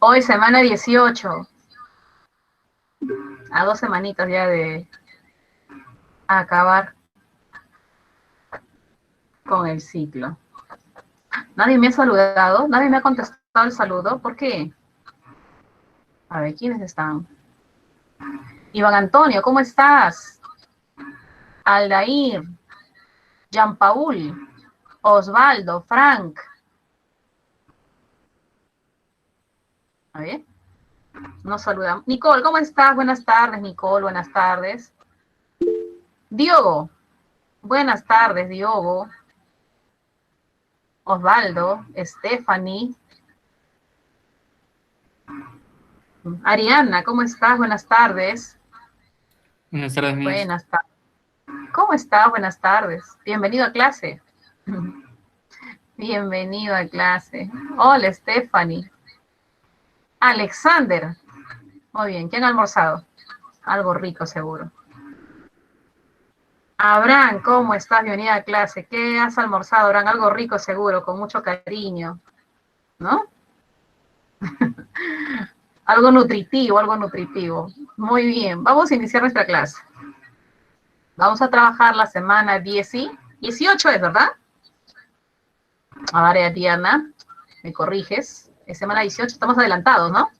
Hoy semana 18. A 2 semanitas ya de acabar con el ciclo. Nadie me ha saludado, nadie me ha contestado el saludo. ¿Por qué? A ver, ¿quiénes están? Iván Antonio, ¿cómo estás? Aldair, Jean Paul, Osvaldo, Frank. A ver, nos saludamos. Nicole, ¿cómo estás? Buenas tardes, Nicole, buenas tardes. Diogo, buenas tardes, Diogo. Osvaldo, Stephanie. Ariana, ¿cómo estás? Buenas tardes. Buenas tardes, mías. Buenas tardes. ¿Cómo estás? Buenas tardes. Bienvenido a clase. Bienvenido a clase. Hola, Stephanie. Alexander. Muy bien, ¿quién ha almorzado? Algo rico, seguro. Abraham, ¿cómo estás? Bienvenida a clase. ¿Qué has almorzado, Abraham? Algo rico, seguro, con mucho cariño, ¿no? Algo nutritivo, algo nutritivo. Muy bien, vamos a iniciar nuestra clase. Vamos a trabajar la semana 18, ¿es verdad? Ahora, Diana, me corriges. Es semana 18, estamos adelantados, ¿no?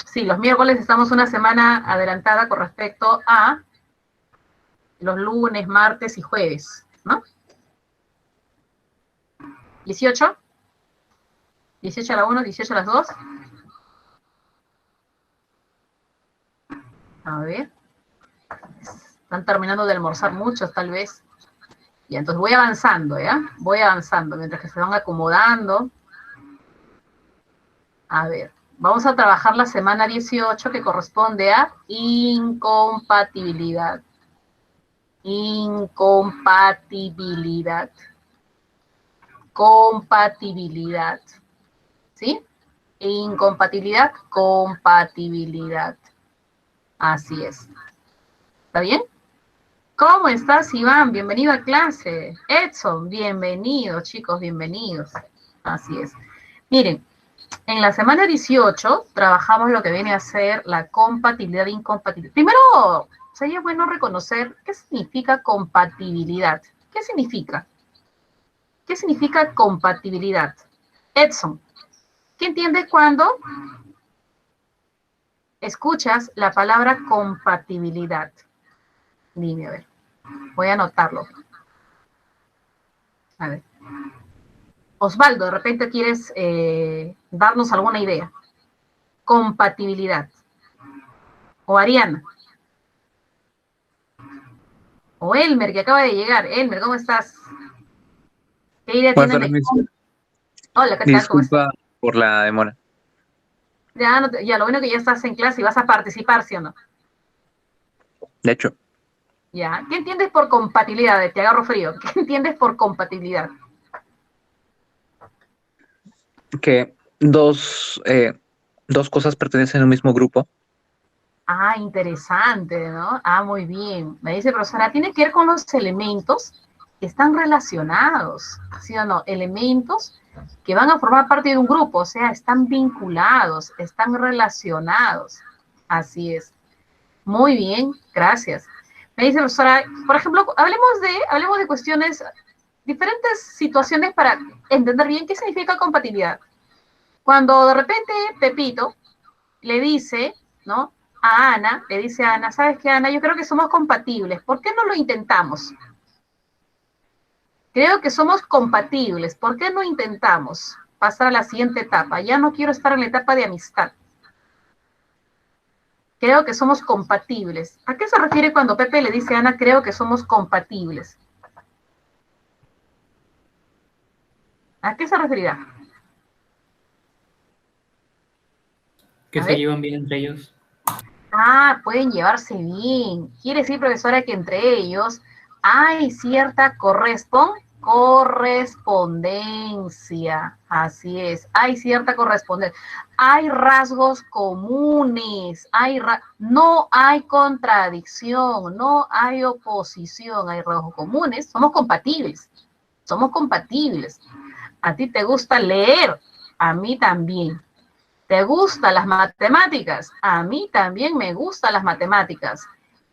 Sí, los miércoles estamos una semana adelantada con respecto a los lunes, martes y jueves, ¿no? 18. 18 a la 1, 18 a las 2. A ver. Están terminando de almorzar muchos, tal vez. Y entonces voy avanzando, ¿ya? Voy avanzando mientras que se van acomodando. A ver, vamos a trabajar la semana 18 que corresponde a incompatibilidad. Incompatibilidad. Compatibilidad. ¿Sí? Incompatibilidad, compatibilidad. Así es. ¿Está bien? ¿Cómo estás, Iván? Bienvenido a clase. Edson, bienvenido, chicos, bienvenidos. Así es. Miren, en la semana 18 trabajamos lo que viene a ser la compatibilidad e incompatibilidad. Primero, sería bueno reconocer qué significa compatibilidad. ¿Qué significa? ¿Qué significa compatibilidad? Edson, ¿qué entiendes cuando escuchas la palabra compatibilidad? Dime, a ver. Voy a anotarlo. A ver. Osvaldo, de repente quieres darnos alguna idea. Compatibilidad. O Ariana. O Elmer, que acaba de llegar. Elmer, ¿cómo estás? ¿Qué idea Buenas tienen tardes, de... Miss. Hola, ¿qué tal? ¿Cómo estás? Disculpa por la demora. Ya, no ya, lo bueno que ya estás en clase y vas a participar, ¿sí o no? De hecho, Ya. ¿Qué entiendes por compatibilidad? Te agarro frío. ¿Qué entiendes por compatibilidad? que dos cosas pertenecen al mismo grupo. Ah, interesante, ¿no? Ah, muy bien. Me dice, profesora, tiene que ver con los elementos que están relacionados, ¿sí o no? Elementos que van a formar parte de un grupo, o sea, están vinculados, están relacionados. Así es. Muy bien, gracias. Me dice, profesora, por ejemplo, hablemos de cuestiones, diferentes situaciones para entender bien qué significa compatibilidad. Cuando de repente Pepito le dice, ¿no? A Ana, le dice a Ana, ¿sabes qué, Ana? Yo creo que somos compatibles. ¿Por qué no lo intentamos? Creo que somos compatibles. ¿Por qué no intentamos pasar a la siguiente etapa? Ya no quiero estar en la etapa de amistad. Creo que somos compatibles. ¿A qué se refiere cuando Pepe le dice a Ana, creo que somos compatibles? ¿A qué se referirá? Que A se ver. llevan bien entre ellos. Ah, pueden llevarse bien. Quiere decir, profesora, que entre ellos hay cierta correspondencia. Así es, hay cierta correspondencia. Hay rasgos comunes, no hay contradicción, no hay oposición, hay rasgos comunes. Somos compatibles, somos compatibles. A ti te gusta leer, a mí también. ¿Te gustan las matemáticas? A mí también me gustan las matemáticas.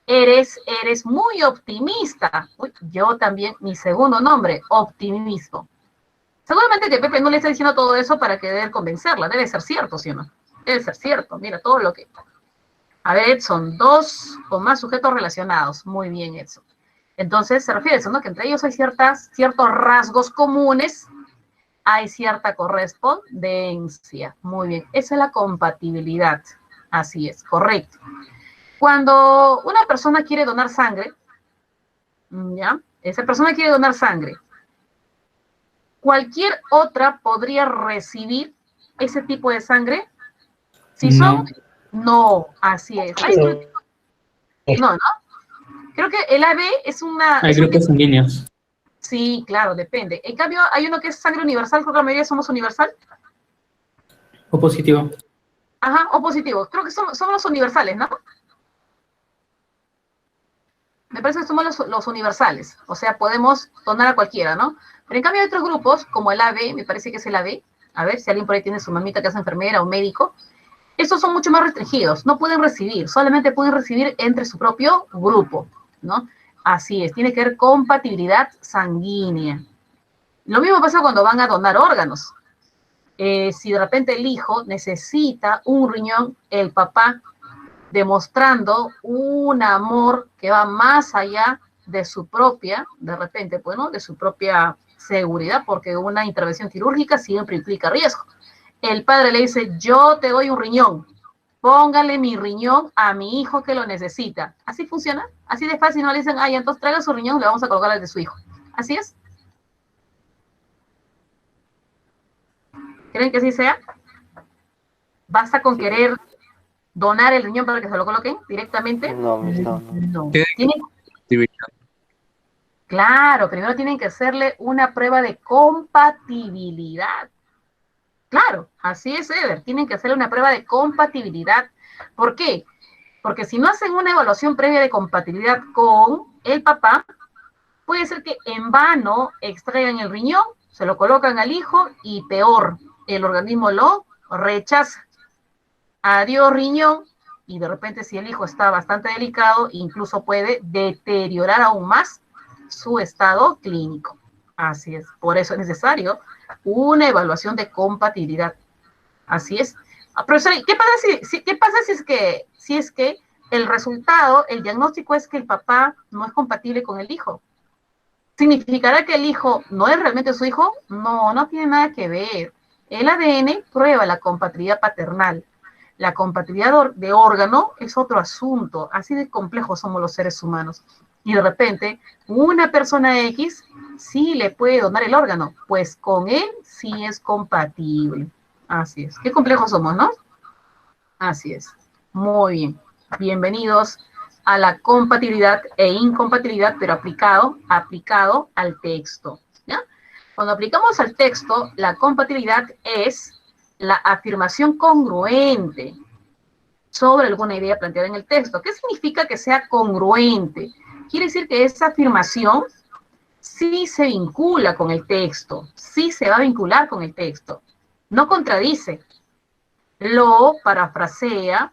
Eres muy optimista. Uy, yo también, mi segundo nombre, optimismo. Seguramente que Pepe no le está diciendo todo eso para querer convencerla. Debe ser cierto, ¿sí o no? Debe ser cierto. Mira, todo lo que... A ver, son 2 o más sujetos relacionados. Muy bien, Edson. Entonces, se refiere a eso, ¿no? Que entre ellos hay ciertos rasgos comunes, hay cierta correspondencia. Muy bien. Esa es la compatibilidad. Así es, correcto. Cuando una persona quiere donar sangre, ¿ya? Esa persona quiere donar sangre. ¿Cualquier otra podría recibir ese tipo de sangre? Si son... No, así es. No, creo que el AB es una... Hay grupos sanguíneos. Sí, claro, depende. En cambio, hay uno que es sangre universal, creo que la mayoría somos universal. O positivo. Ajá, o positivo. Creo que somos los universales, ¿no? Me parece que somos los universales. O sea, podemos donar a cualquiera, ¿no? Pero en cambio hay otros grupos, como el AB, me parece que es el AB. A ver, si alguien por ahí tiene su mamita que es enfermera o médico. Estos son mucho más restringidos. No pueden recibir, solamente pueden recibir entre su propio grupo, ¿no? Así es, tiene que haber compatibilidad sanguínea. Lo mismo pasa cuando van a donar órganos. Si de repente el hijo necesita un riñón, el papá, demostrando un amor que va más allá de su propia, de repente, bueno, de su propia seguridad, porque una intervención quirúrgica siempre implica riesgo. El padre le dice, yo te doy un riñón, póngale mi riñón a mi hijo que lo necesita. ¿Así funciona? Así de fácil, no le dicen, ay, entonces traiga su riñón, le vamos a colocar al de su hijo. ¿Así es? ¿Creen que así sea? ¿Basta con querer donar el riñón para que se lo coloquen directamente? No. Claro, primero tienen que hacerle una prueba de compatibilidad. Claro, así es, Eder, tienen que hacerle una prueba de compatibilidad. ¿Por qué? Porque si no hacen una evaluación previa de compatibilidad con el papá, puede ser que en vano extraigan el riñón, se lo colocan al hijo y peor, el organismo lo rechaza. Adiós riñón, y de repente si el hijo está bastante delicado, incluso puede deteriorar aún más su estado clínico. Así es, por eso es necesario una evaluación de compatibilidad. Así es. Profesor, ¿qué pasa si es que el resultado, el diagnóstico es que el papá no es compatible con el hijo? ¿Significará que el hijo no es realmente su hijo? No, no tiene nada que ver. El ADN prueba la compatibilidad paternal. La compatibilidad de órgano es otro asunto. Así de complejos somos los seres humanos. Y de repente, una persona X sí le puede donar el órgano, pues con él sí es compatible. Así es. Qué complejos somos, ¿no? Así es. Muy bien. Bienvenidos a la compatibilidad e incompatibilidad, pero aplicado al texto, ¿ya? Cuando aplicamos al texto, la compatibilidad es la afirmación congruente sobre alguna idea planteada en el texto. ¿Qué significa que sea congruente? Quiere decir que esa afirmación sí se vincula con el texto, sí se va a vincular con el texto, no contradice, lo parafrasea,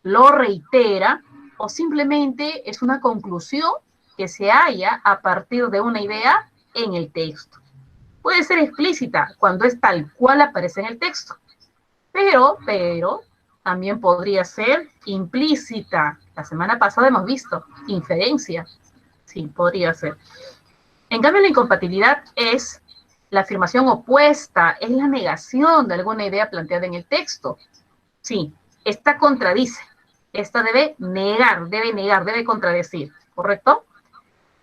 lo reitera, o simplemente es una conclusión que se halla a partir de una idea en el texto. Puede ser explícita cuando es tal cual aparece en el texto, pero también podría ser implícita. La semana pasada hemos visto inferencia. Sí, podría ser. En cambio, la incompatibilidad es la afirmación opuesta, es la negación de alguna idea planteada en el texto. Sí, esta contradice, esta debe negar, debe contradecir, ¿correcto?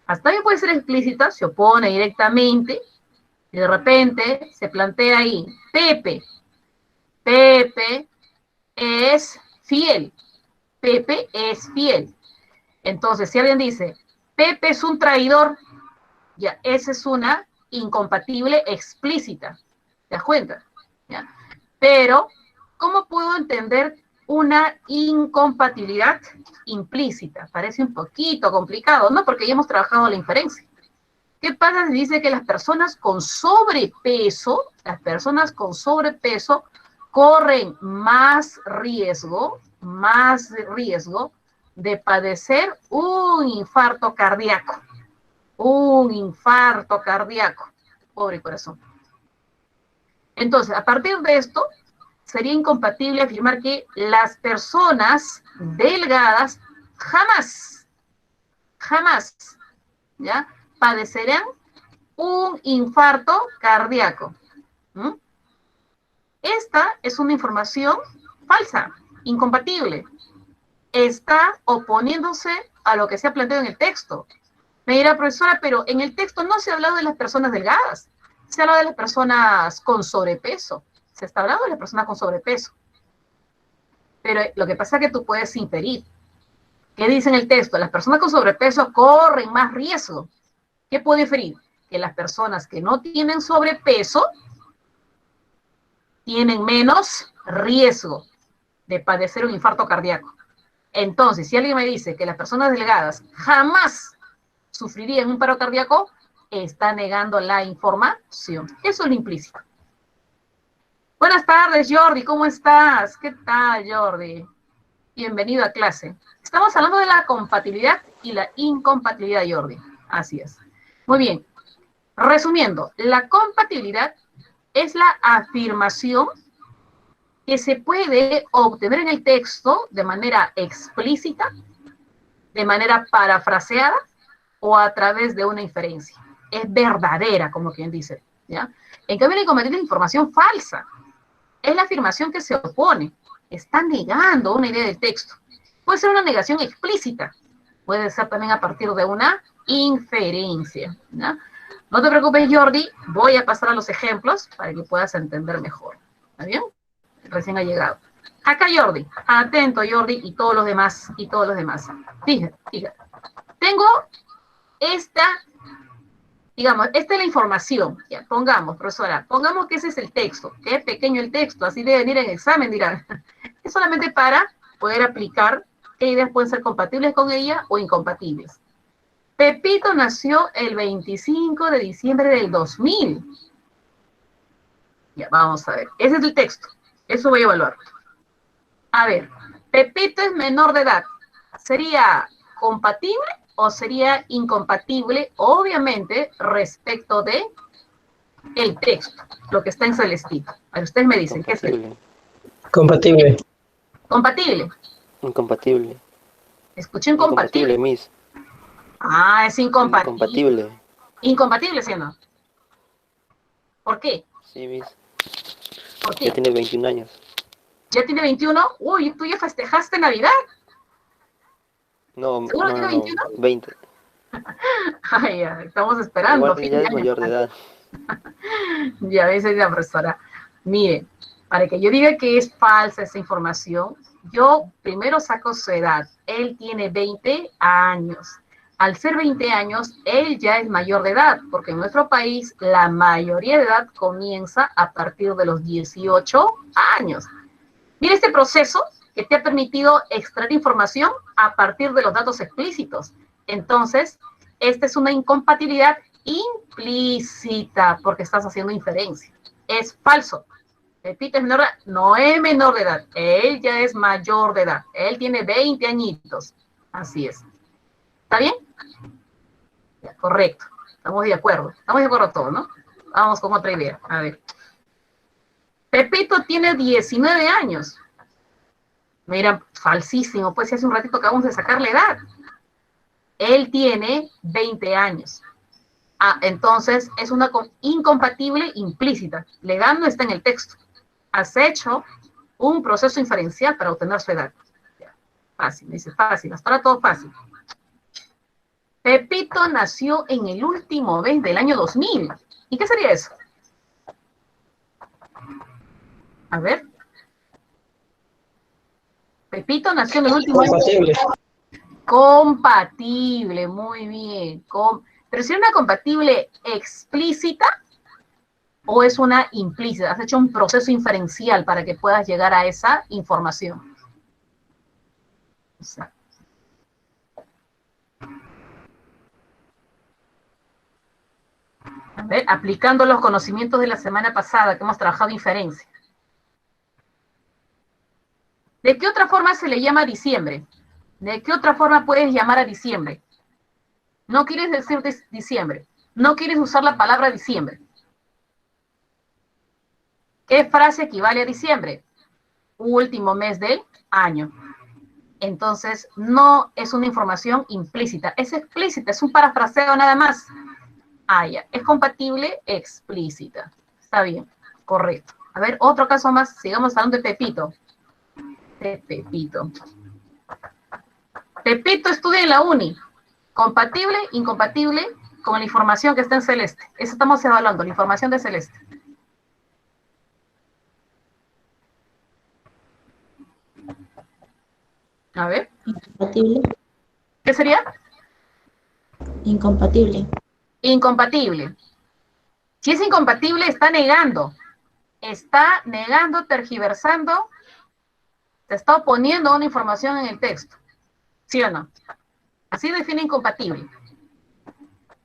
Hasta bien puede ser explícita, se opone directamente, y de repente se plantea ahí, Pepe es fiel, Pepe es fiel. Entonces, si alguien dice, Pepe es un traidor, ya, esa es una incompatible explícita, ¿te das cuenta? ¿Ya? Pero, ¿cómo puedo entender una incompatibilidad implícita? Parece un poquito complicado, ¿no? Porque ya hemos trabajado la inferencia. ¿Qué pasa si dice que las personas con sobrepeso corren más riesgo de padecer un infarto cardíaco? Un infarto cardíaco. Pobre corazón. Entonces, a partir de esto, sería incompatible afirmar que las personas delgadas jamás, ¿ya?, padecerán un infarto cardíaco. ¿Mm? Esta es una información falsa, incompatible. Está oponiéndose a lo que se ha planteado en el texto. Me dirá, profesora, pero en el texto no se ha hablado de las personas delgadas, se habla de las personas con sobrepeso. Se está hablando de las personas con sobrepeso. Pero lo que pasa es que tú puedes inferir. ¿Qué dice en el texto? Las personas con sobrepeso corren más riesgo. ¿Qué puedo inferir? Que las personas que no tienen sobrepeso tienen menos riesgo de padecer un infarto cardíaco. Entonces, si alguien me dice que las personas delgadas jamás sufrirían un paro cardíaco, está negando la información. Eso es lo implícito. Buenas tardes, Jordi, ¿cómo estás? ¿Qué tal, Jordi? Bienvenido a clase. Estamos hablando de la compatibilidad y la incompatibilidad, Jordi. Así es. Muy bien. Resumiendo, la compatibilidad es la afirmación que se puede obtener en el texto de manera explícita, de manera parafraseada o a través de una inferencia. Es verdadera, como quien dice, ¿ya? En cambio, la incompatibilidad es información falsa. Es la afirmación que se opone. Está negando una idea del texto. Puede ser una negación explícita. Puede ser también a partir de una inferencia, ¿ya? No te preocupes, Jordi. Voy a pasar a los ejemplos para que puedas entender mejor. ¿Está bien? Recién ha llegado. Acá, Jordi. Atento, Jordi, y todos los demás. Fíjate. Tengo esta, digamos, esta es la información. Ya, pongamos, profesora, pongamos que ese es el texto. Qué pequeño el texto, así debe venir en examen, dirán. Es solamente para poder aplicar qué ideas pueden ser compatibles con ella o incompatibles. Pepito nació el 25 de diciembre del 2000. Ya, vamos a ver. Ese es el texto. Eso voy a evaluar. A ver, Pepito es menor de edad. ¿Sería compatible o sería incompatible? Obviamente, respecto de el texto, lo que está en celestito. A ver, ustedes me dicen, ¿qué es esto? Compatible. Compatible. Incompatible. Escuchen compatible. Incompatible, Miss. Ah, es incompatible. Incompatible. Incompatible, ¿sí o no? ¿Por qué? Sí, Miss. ¿Por qué? Ya tiene 21 años. ¿Ya tiene 21? Uy, ¿tú ya festejaste Navidad? No, ¿Seguro tiene 21? 20. Ay, ya, estamos esperando. Igual ya es mayor de edad. Ya dice la profesora. Mire, para que yo diga que es falsa esa información, yo primero saco su edad. Él tiene 20 años. Al ser 20 años, él ya es mayor de edad, porque en nuestro país la mayoría de edad comienza a partir de los 18 años. Mira este proceso que te ha permitido extraer información a partir de los datos explícitos. Entonces, esta es una incompatibilidad implícita porque estás haciendo inferencia. Es falso. Pepito es menor de edad. No es menor de edad. Él ya es mayor de edad. Él tiene 20 añitos. Así es. ¿Está bien? Ya, correcto. Estamos de acuerdo. Estamos de acuerdo todos, ¿no? Vamos con otra idea. A ver. Pepito tiene 19 años. Mira, falsísimo. Pues si hace un ratito acabamos de sacar la edad. Él tiene 20 años. Ah, entonces es una incompatible implícita. La edad no está en el texto. Has hecho un proceso inferencial para obtener su edad. Ya, fácil, dice fácil. Hasta ahora todo fácil. Pepito nació en el último mes del año 2000. ¿Y qué sería eso? A ver. Pepito nació en el último mes. Compatible. Compatible, muy bien. Pero si es una compatible explícita o es una implícita. Has hecho un proceso inferencial para que puedas llegar a esa información. O sea, A ver, aplicando los conocimientos de la semana pasada que hemos trabajado inferencia. ¿De qué otra forma se le llama diciembre? ¿De qué otra forma puedes llamar a diciembre? No quieres decir diciembre. No quieres usar la palabra diciembre. ¿Qué frase equivale a diciembre? Último mes del año. Entonces, no es una información implícita, es explícita, es un parafraseo nada más. Ah, ya, es compatible, explícita. Está bien, correcto. A ver, otro caso más, sigamos hablando de Pepito. De Pepito. Pepito estudia en la uni. Compatible, incompatible con la información que está en Celeste. Eso estamos evaluando, la información de Celeste. A ver. Incompatible. ¿Qué sería? Incompatible. Incompatible. Si es incompatible, está negando, tergiversando, se está oponiendo a una información en el texto. ¿Sí o no? Así define incompatible.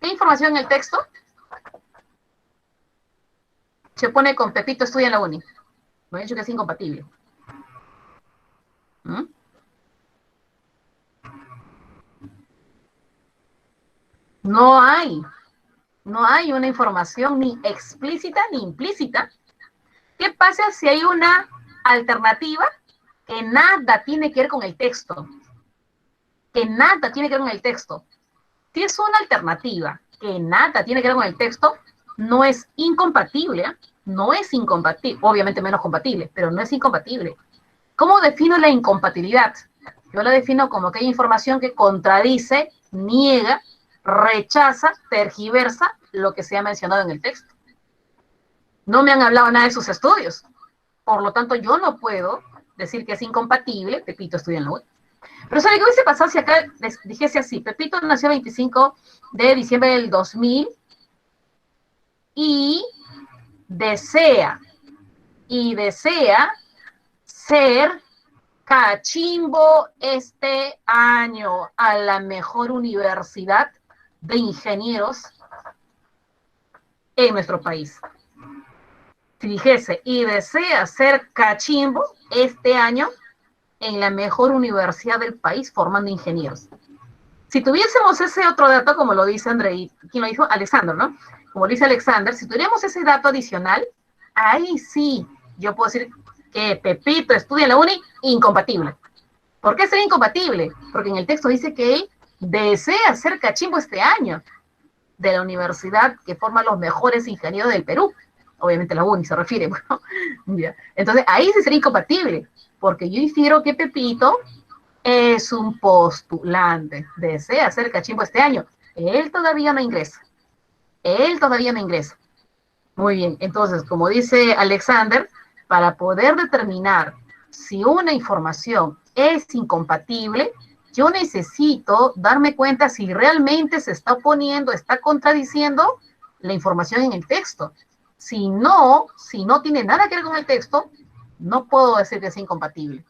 ¿Qué información en el texto se opone con Pepito estudia en la uni? Me he dicho que es incompatible. ¿Mm? No hay una información ni explícita ni implícita. ¿Qué pasa si hay una alternativa que nada tiene que ver con el texto? Que nada tiene que ver con el texto. Si es una alternativa que nada tiene que ver con el texto, no es incompatible, ¿eh? No es incompatible, obviamente menos compatible, pero no es incompatible. ¿Cómo defino la incompatibilidad? Yo la defino como que hay información que contradice, niega, rechaza, tergiversa lo que se ha mencionado en el texto. No me han hablado nada de sus estudios. Por lo tanto, yo no puedo decir que es incompatible. Pepito estudia en la web. Pero ¿sabe qué hubiese pasado si acá les dijese así? Pepito nació el 25 de diciembre del 2000 y desea ser cachimbo este año a la mejor universidad de ingenieros en nuestro país. Si dijese, y desea ser cachimbo este año en la mejor universidad del país formando ingenieros. Si tuviésemos ese otro dato, como lo dice Andrei, ¿quién lo dijo? Alexander, ¿no? Como lo dice Alexander, si tuviéramos ese dato adicional, ahí sí, yo puedo decir que Pepito estudia en la uni, incompatible. ¿Por qué sería incompatible? Porque en el texto dice que él desea ser cachimbo este año de la universidad que forma los mejores ingenieros del Perú. Obviamente la uni se refiere, bueno, ya. Entonces ahí sí sería incompatible, porque yo infiero que Pepito es un postulante, desea ser cachimbo este año. Él todavía no ingresa. Muy bien, entonces, como dice Alexander, para poder determinar si una información es incompatible, yo necesito darme cuenta si realmente se está oponiendo, está contradiciendo la información en el texto. Si no tiene nada que ver con el texto, no puedo decir que es incompatible.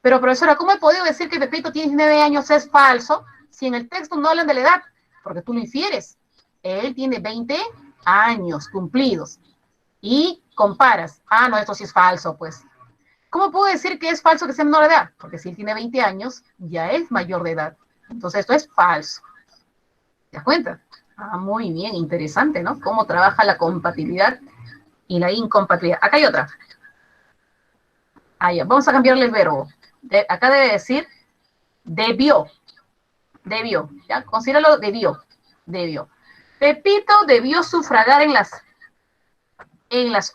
Pero, profesora, ¿cómo he podido decir que Pepito tiene 19 años es falso si en el texto no hablan de la edad? Porque tú lo infieres. Él tiene 20 años cumplidos. Y comparas. Ah, no, esto sí es falso, pues. ¿Cómo puedo decir que es falso que sea menor de edad? Porque si él tiene 20 años, ya es mayor de edad. Entonces, esto es falso. ¿Te das cuenta? Ah, muy bien, interesante, ¿no? Cómo trabaja la compatibilidad y la incompatibilidad. Acá hay otra. Ah, ya. Vamos a cambiarle el verbo. Acá debe decir debió. Debió. ¿Ya? Considéralo debió. Debió. Pepito debió sufragar en las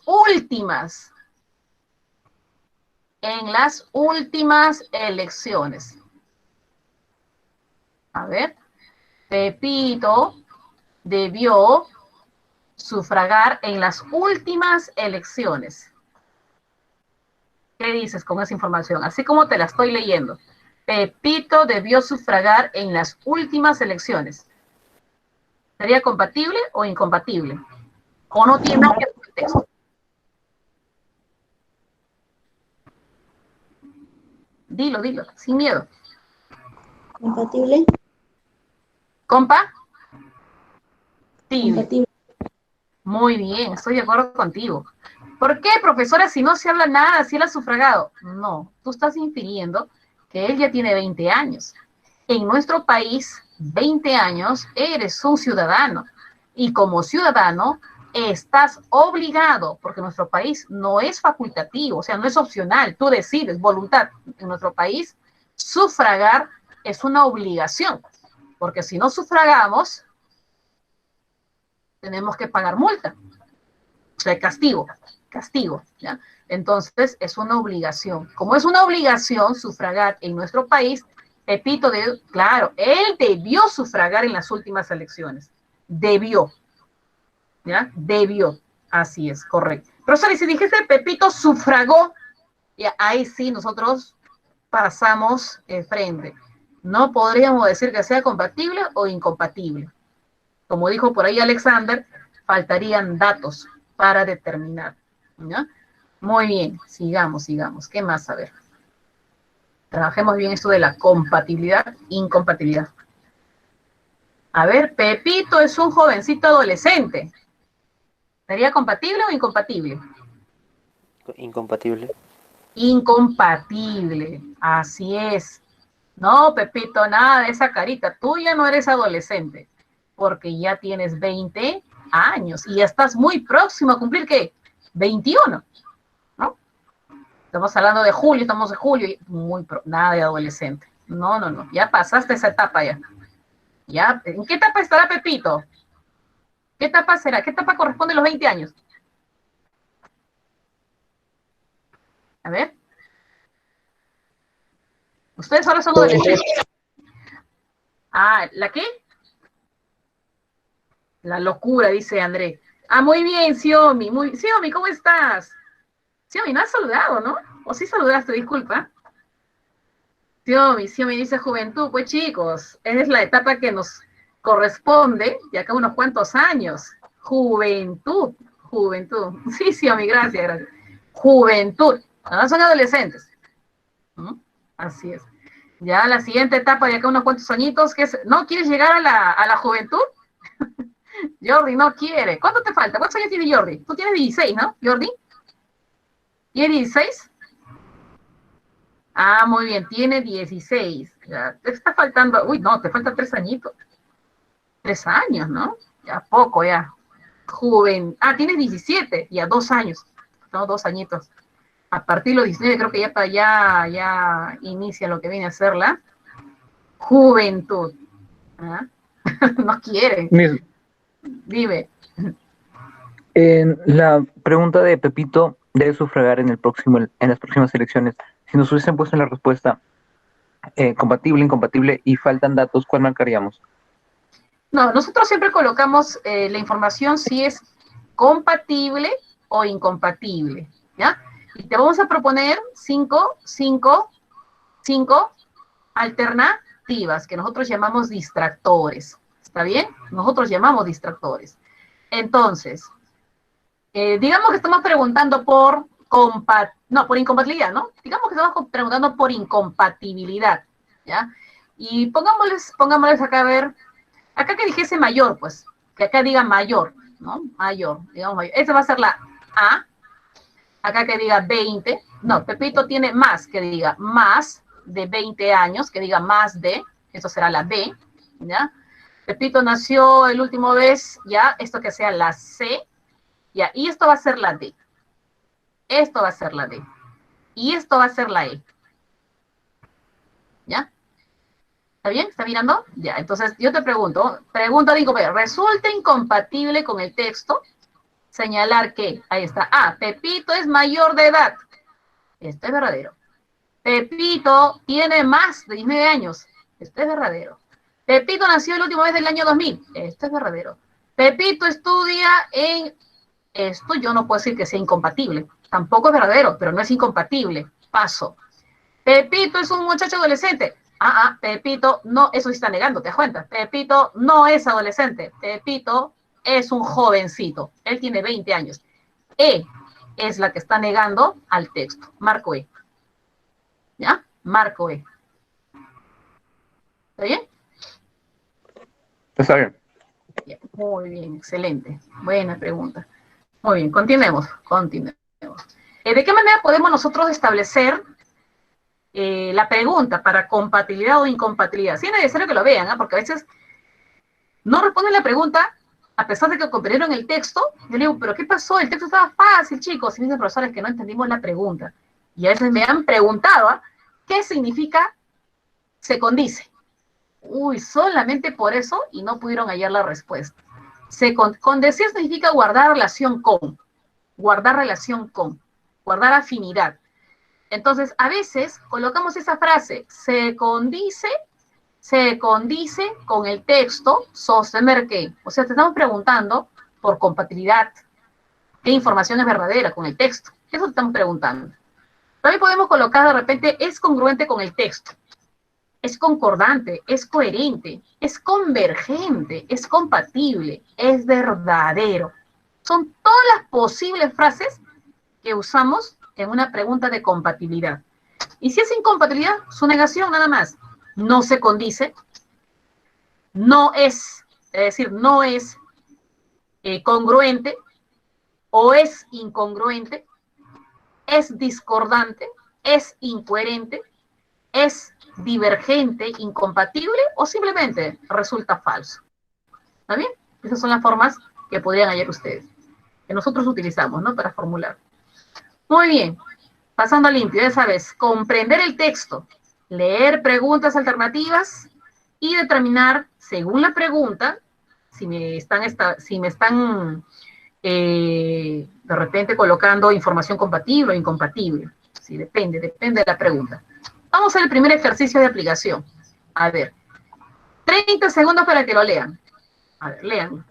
últimas elecciones. A ver. Pepito debió sufragar en las últimas elecciones. ¿Qué dices con esa información? Así como te la estoy leyendo. Pepito debió sufragar en las últimas elecciones. ¿Sería compatible o incompatible? ¿O no tiene nada que ver con el texto? Dilo, sin miedo. Compatible. ¿Compatible? Compatible. Muy bien, estoy de acuerdo contigo. ¿Por qué, profesora, si no se habla nada, si él ha sufragado? No, tú estás infiriendo que él ya tiene 20 años. En nuestro país, 20 años, eres un ciudadano. Y como ciudadano, estás obligado, porque nuestro país no es facultativo, o sea, no es opcional, tú decides, voluntad. En nuestro país, sufragar es una obligación, porque si no sufragamos, tenemos que pagar multa. O sea, castigo, ¿ya? Entonces, es una obligación. Como es una obligación sufragar en nuestro país, Pepito, claro, él debió sufragar en las últimas elecciones. Debió, ¿ya? Debió. Así es, correcto. Profesor, y si dijiste Pepito sufragó, ya, ahí sí nosotros pasamos frente. No podríamos decir que sea compatible o incompatible. Como dijo por ahí Alexander, faltarían datos para determinar, ¿ya? Muy bien, sigamos. ¿Qué más? A ver. Trabajemos bien esto de la compatibilidad, incompatibilidad. A ver, Pepito es un jovencito adolescente. ¿Sería compatible o incompatible? Incompatible. Incompatible, así es. No, Pepito, nada de esa carita. Tú ya no eres adolescente, porque ya tienes 20 años y ya estás muy próximo a cumplir, ¿qué? 21, ¿no? Estamos hablando de julio, estamos en julio, y nada de adolescente. No, ya pasaste esa etapa ya. Ya, ¿en qué etapa estará Pepito? ¿Qué etapa será? ¿Qué etapa corresponde a los 20 años? A ver. Ustedes ahora son adolescentes. Ah, ¿la qué? La locura, dice André. Ah, muy bien, Xiomi. Xiomi, ¿cómo estás? Xiomi, no has saludado, ¿no? ¿O sí saludaste? Disculpa. Xiomi dice juventud. Pues chicos, esa es la etapa que nos corresponde de acá unos cuantos años. Juventud. Sí, Xiomi, gracias. Juventud. No son adolescentes. ¿Mm? Así es. Ya la siguiente etapa de acá unos cuantos añitos, que es, ¿no quieres llegar a la juventud? Jordi no quiere. ¿Cuánto te falta? ¿Cuántos años tiene Jordi? Tú tienes 16, ¿no, Jordi? ¿Tiene 16? Ah, muy bien, tiene 16. Ya, te está faltando, uy, no, te faltan 3 añitos. 3 años, ¿no? Ya poco, ya. Tienes 17, ya 2 años. No, 2 añitos. A partir de los 19 creo que ya inicia lo que viene a ser la juventud. ¿Ah? No quiere. Dime. En la pregunta de Pepito debe sufragar en las próximas elecciones. Si nos hubiesen puesto en la respuesta compatible, incompatible y faltan datos, ¿cuál marcaríamos? No, nosotros siempre colocamos la información si es compatible o incompatible, ¿ya? Y te vamos a proponer cinco alternativas que nosotros llamamos distractores, ¿está bien? Nosotros llamamos distractores. Entonces, digamos que estamos preguntando por incompatibilidad, ¿no? Digamos que estamos preguntando por incompatibilidad, ¿ya? Y pongámosles acá a ver, acá que dijese mayor, pues, que acá diga mayor, ¿no? Mayor, digamos mayor. Esa va a ser la A. Acá que diga 20. No, Pepito tiene más, que diga más de 20 años, que diga más de, eso será la B, ¿ya? Pepito nació el último vez, ¿ya? Esto que sea la C, ¿ya? Y esto va a ser la D. Esto va a ser la D. Y esto va a ser la E. ¿Ya? ¿Está bien? ¿Está mirando? Ya, entonces yo te pregunto, digo, ¿resulta incompatible con el texto señalar que, ahí está, Pepito es mayor de edad? Esto es verdadero. Pepito tiene más de 19 años. Esto es verdadero. Pepito nació el último vez del año 2000. Esto es verdadero. Pepito estudia en... Esto yo no puedo decir que sea incompatible. Tampoco es verdadero, pero no es incompatible. Paso. Pepito es un muchacho adolescente. Pepito no, eso sí está negando, ¿te das cuenta? Pepito no es adolescente. Pepito es un jovencito. Él tiene 20 años. E es la que está negando al texto. Marco E. ¿Ya? Marco E. ¿Está bien? Está bien. Ya, muy bien, excelente. Buena pregunta. Muy bien, continuemos. ¿De qué manera podemos nosotros establecer la pregunta para compatibilidad o incompatibilidad? Sí es necesario que lo vean, ¿eh? Porque a veces no responden la pregunta a pesar de que comprendieron el texto. Yo le digo, ¿pero qué pasó? El texto estaba fácil, chicos. Y me dicen, profesores, que no entendimos la pregunta. Y a veces me han preguntado, ¿eh? ¿Qué significa se condice? Uy, solamente por eso y no pudieron hallar la respuesta. Condecir significa guardar relación con, guardar afinidad. Entonces, a veces colocamos esa frase, se condice con el texto, sostener qué. O sea, te estamos preguntando por compatibilidad, qué información es verdadera con el texto. Eso te estamos preguntando. También podemos colocar de repente, es congruente con el texto, es concordante, es coherente, es convergente, es compatible, es verdadero. Son todas las posibles frases que usamos en una pregunta de compatibilidad. Y si es incompatibilidad, su negación nada más. No se condice, no es decir, no es congruente o es incongruente, es discordante, es incoherente, es divergente, incompatible o simplemente resulta falso. ¿Está bien? Esas son las formas que podrían hallar ustedes, que nosotros utilizamos, ¿no? Para formular. Muy bien, pasando a limpio, ya sabes, comprender el texto, leer preguntas alternativas y determinar, según la pregunta, si me están de repente colocando información compatible o incompatible. Sí, depende de la pregunta. Vamos a hacer el primer ejercicio de aplicación. A ver, 30 segundos para que lo lean. A ver, lean.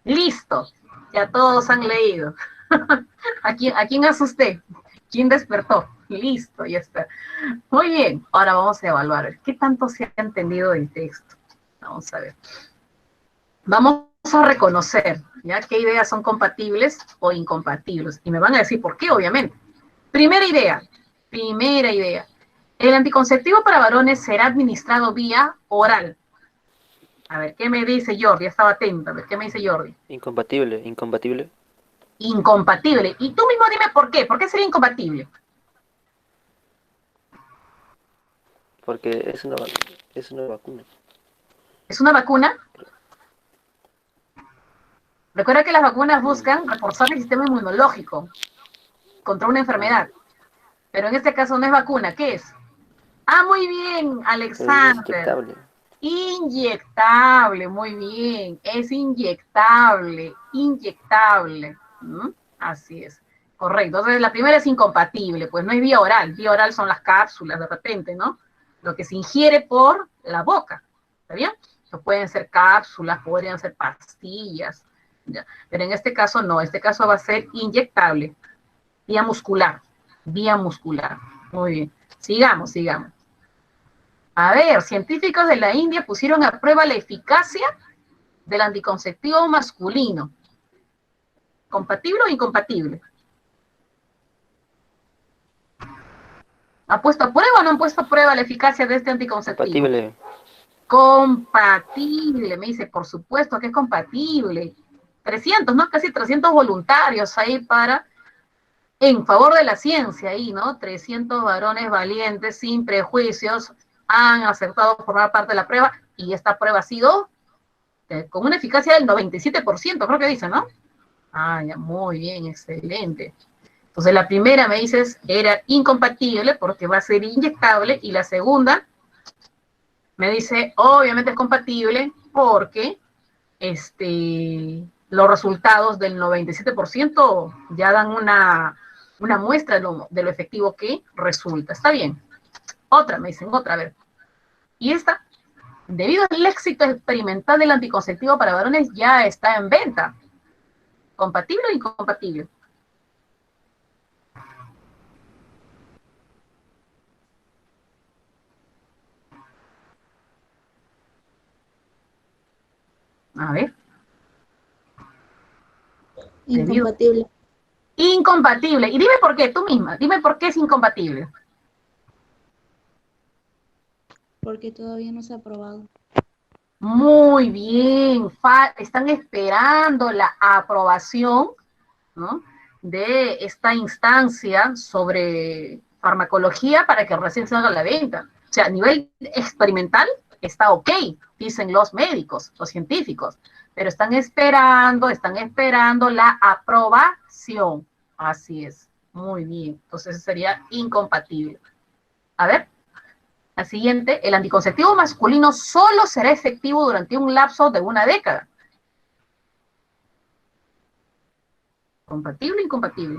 Listo, ya todos han leído. ¿A quién asusté? ¿Quién despertó? Listo, ya está. Muy bien, ahora vamos a evaluar qué tanto se ha entendido del texto. Vamos a ver. Vamos a reconocer, ¿ya? ¿Qué ideas son compatibles o incompatibles? Y me van a decir por qué, obviamente. Primera idea. El anticonceptivo para varones será administrado vía oral. A ver, ¿qué me dice Jordi? Estaba atento. A ver, ¿qué me dice Jordi? Incompatible. Incompatible. Y tú mismo dime por qué. ¿Por qué sería incompatible? Porque es una vacuna. ¿Es una vacuna? Recuerda que las vacunas buscan reforzar el sistema inmunológico contra una enfermedad. Pero en este caso no es vacuna. ¿Qué es? Ah, muy bien, Alexander. Inyectable, muy bien. Es inyectable. Así es. Correcto. Entonces, la primera es incompatible, pues no es vía oral. Vía oral son las cápsulas, de repente, ¿no? Lo que se ingiere por la boca. ¿Está bien? No pueden ser cápsulas, podrían ser pastillas. ¿Ya? Pero en este caso no. Este caso va a ser inyectable. Vía muscular. Muy bien. Sigamos. A ver, científicos de la India pusieron a prueba la eficacia del anticonceptivo masculino. ¿Compatible o incompatible? ¿Ha puesto a prueba o no han puesto a prueba la eficacia de este anticonceptivo? Compatible, me dice, por supuesto que es compatible. 300, ¿no? Casi 300 voluntarios ahí en favor de la ciencia ahí, ¿no? 300 varones valientes, sin prejuicios, han aceptado formar parte de la prueba, y esta prueba ha sido con una eficacia del 97%, creo que dice, ¿no? Ah, ya, muy bien, excelente. Entonces la primera me dices era incompatible porque va a ser inyectable, y la segunda me dice obviamente es compatible porque los resultados del 97% ya dan una muestra de lo efectivo que resulta. Está bien. Otra, me dicen, otra, a ver. Y esta, debido al éxito experimental del anticonceptivo para varones, ya está en venta. ¿Compatible o incompatible? A ver. Debido. Incompatible, Incompatible. Y dime por qué, tú misma. Dime por qué es incompatible. porque todavía no se ha aprobado. Muy bien. Están esperando la aprobación, ¿no?, de esta instancia sobre farmacología para que recién se haga la venta. O sea, a nivel experimental está ok, dicen los médicos, los científicos, pero están esperando la aprobación. Así es, muy bien. Entonces sería incompatible. A ver, la siguiente, el anticonceptivo masculino solo será efectivo durante un lapso de una década. ¿Compatible o incompatible?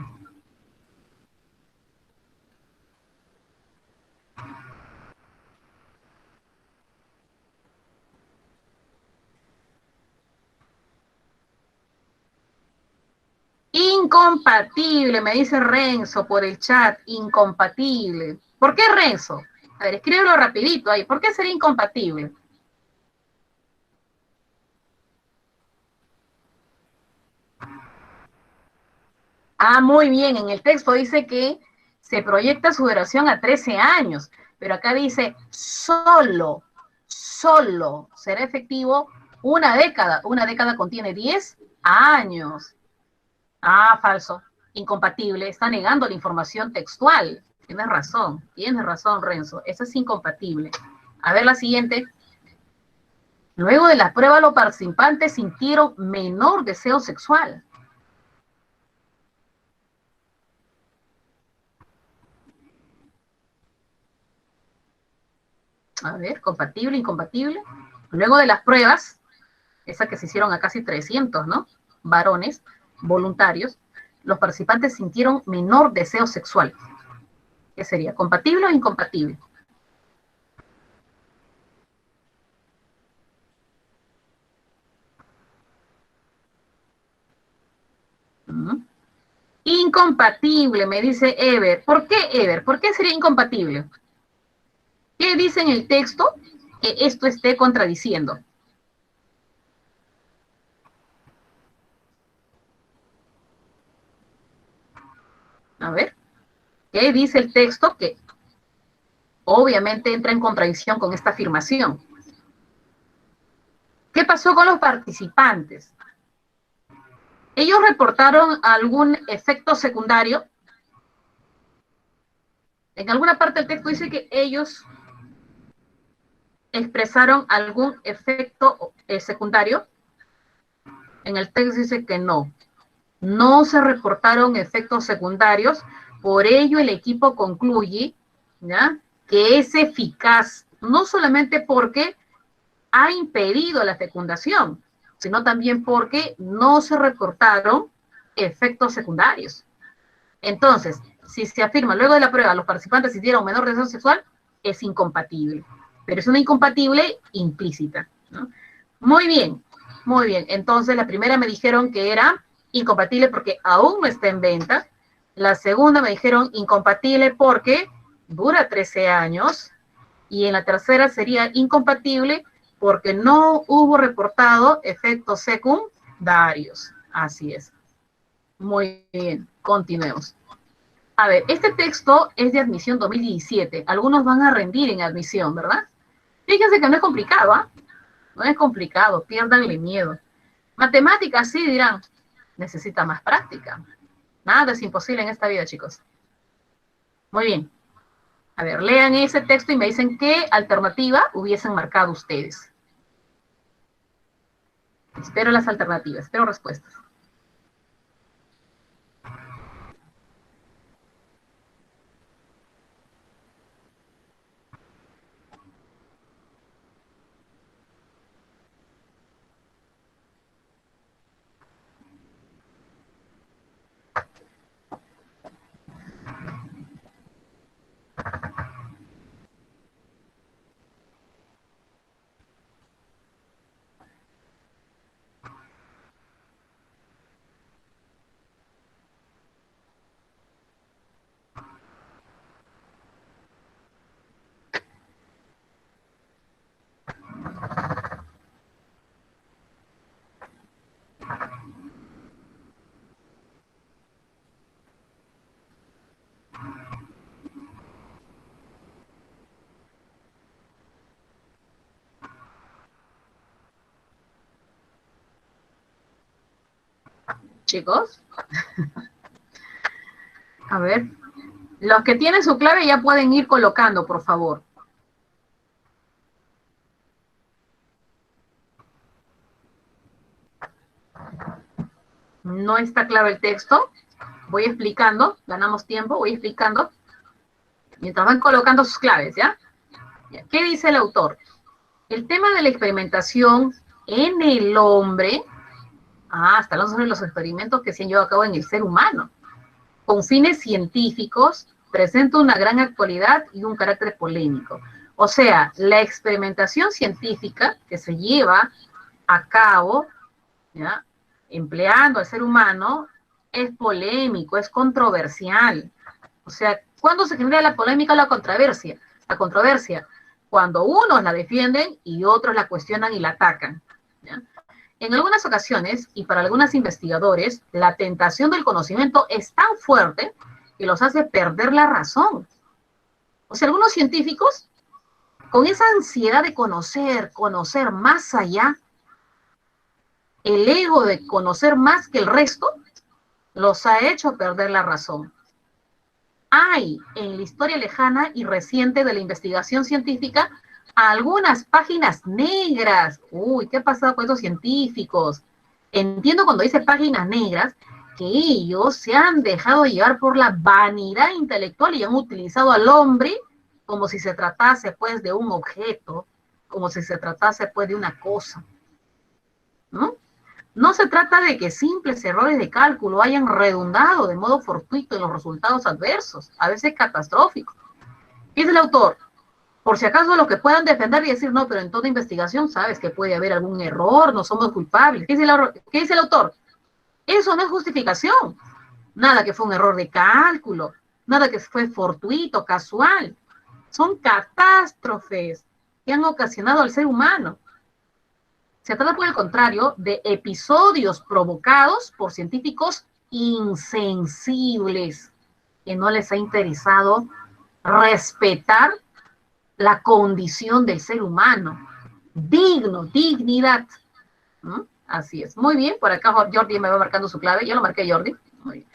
Incompatible, me dice Renzo por el chat, incompatible. ¿Por qué Renzo? A ver, escríbelo rapidito ahí. ¿Por qué sería incompatible? Ah, muy bien, en el texto dice que se proyecta su duración a 13 años, pero acá dice solo será efectivo una década. Una década contiene 10 años. Ah, falso, incompatible, está negando la información textual. Tienes razón, Renzo, eso es incompatible. A ver la siguiente. Luego de la prueba, los participantes sintieron menor deseo sexual. A ver, compatible, incompatible. Luego de las pruebas, esas que se hicieron a casi 300, ¿no?, varones voluntarios, los participantes sintieron menor deseo sexual. ¿Qué sería? ¿Compatible o incompatible? Incompatible, me dice Ever. ¿Por qué, Ever? ¿Por qué sería incompatible? ¿Qué dice en el texto que esto esté contradiciendo? A ver, ¿qué dice el texto que obviamente entra en contradicción con esta afirmación? ¿Qué pasó con los participantes? ¿Ellos reportaron algún efecto secundario? En alguna parte del texto dice que ellos expresaron algún efecto secundario. En el texto dice que no. No se reportaron efectos secundarios, por ello el equipo concluye, ¿ya?, que es eficaz, no solamente porque ha impedido la fecundación, sino también porque no se reportaron efectos secundarios. Entonces, si se afirma luego de la prueba los participantes sintieron menor deseo sexual, es incompatible, pero es una incompatible implícita, ¿no? Muy bien, muy bien. Entonces, la primera me dijeron que era incompatible porque aún no está en venta. La segunda me dijeron incompatible porque dura 13 años. Y en la tercera sería incompatible porque no hubo reportado efectos secundarios. Así es. Muy bien, continuemos. A ver, este texto es de admisión 2017. Algunos van a rendir en admisión, ¿verdad? Fíjense que no es complicado, ¿ah? No es complicado, piérdanle miedo. Matemáticas, sí, dirán, necesita más práctica. Nada es imposible en esta vida, chicos. Muy bien. A ver, lean ese texto y me dicen qué alternativa hubiesen marcado ustedes. Espero las alternativas, espero respuestas. Chicos, a ver, los que tienen su clave ya pueden ir colocando, por favor. No está claro el texto. Voy explicando, ganamos tiempo, voy explicando. Mientras van colocando sus claves, ¿ya? ¿Qué dice el autor? El tema de la experimentación en el hombre, está hablando sobre los experimentos que se han llevado a cabo en el ser humano, con fines científicos, presenta una gran actualidad y un carácter polémico. O sea, la experimentación científica que se lleva a cabo, ¿ya?, empleando al ser humano, es polémico, es controversial. O sea, ¿cuándo se genera la polémica o la controversia? La controversia, cuando unos la defienden y otros la cuestionan y la atacan, ¿ya? En algunas ocasiones, y para algunos investigadores, la tentación del conocimiento es tan fuerte que los hace perder la razón. O sea, algunos científicos, con esa ansiedad de conocer más allá, el ego de conocer más que el resto, los ha hecho perder la razón. Hay en la historia lejana y reciente de la investigación científica algunas páginas negras. Uy, ¿qué ha pasado con estos científicos? Entiendo cuando dice páginas negras que ellos se han dejado llevar por la vanidad intelectual y han utilizado al hombre como si se tratase pues de un objeto, como si se tratase pues de una cosa, ¿no? No se trata de que simples errores de cálculo hayan redundado de modo fortuito en los resultados adversos, a veces catastróficos. Dice el autor, por si acaso los que puedan defender y decir, no, pero en toda investigación sabes que puede haber algún error, no somos culpables. ¿Qué dice el autor? Eso no es justificación. Nada que fue un error de cálculo, nada que fue fortuito, casual. Son catástrofes que han ocasionado al ser humano. Se trata, por el contrario, de episodios provocados por científicos insensibles, que no les ha interesado respetar la condición del ser humano. Dignidad. ¿Mm? Así es. Muy bien, por acá Jordi me va marcando su clave. Ya lo marqué, Jordi. Muy bien.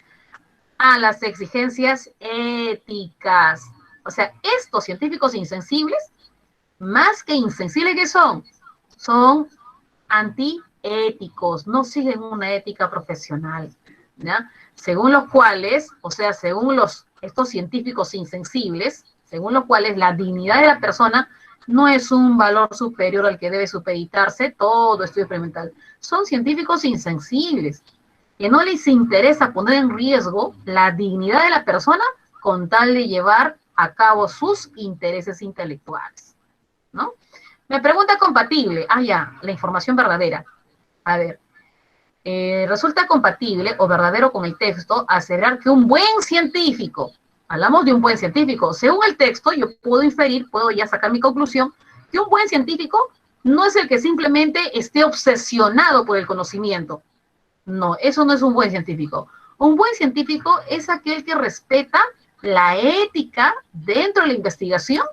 A las exigencias éticas. O sea, estos científicos insensibles, más que insensibles que son antiéticos, no siguen una ética profesional, ¿ya? Según los cuales, o sea, según estos científicos insensibles, según los cuales la dignidad de la persona no es un valor superior al que debe supeditarse todo estudio experimental. Son científicos insensibles, que no les interesa poner en riesgo la dignidad de la persona con tal de llevar a cabo sus intereses intelectuales, ¿no? Me pregunta compatible. Ya, la información verdadera. A ver. Resulta compatible o verdadero con el texto aseverar que un buen científico, hablamos de un buen científico, según el texto yo puedo inferir, puedo ya sacar mi conclusión, que un buen científico no es el que simplemente esté obsesionado por el conocimiento. No, eso no es un buen científico. Un buen científico es aquel que respeta la ética dentro de la investigación,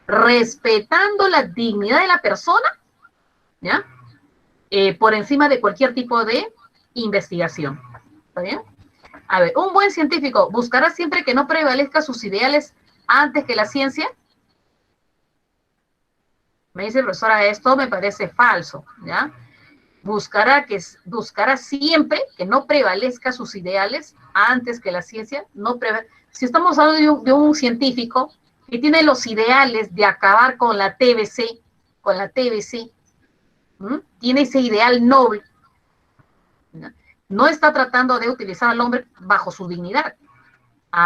respetando la dignidad de la persona, ¿ya? Por encima de cualquier tipo de investigación. ¿Está bien? A ver, un buen científico buscará siempre que no prevalezca sus ideales antes que la ciencia. Me dice, profesora, esto me parece falso, ¿ya? buscará siempre que no prevalezca sus ideales antes que la ciencia. Si estamos hablando de un científico que tiene los ideales de acabar con la TBC, tiene ese ideal noble, no está tratando de utilizar al hombre bajo su dignidad.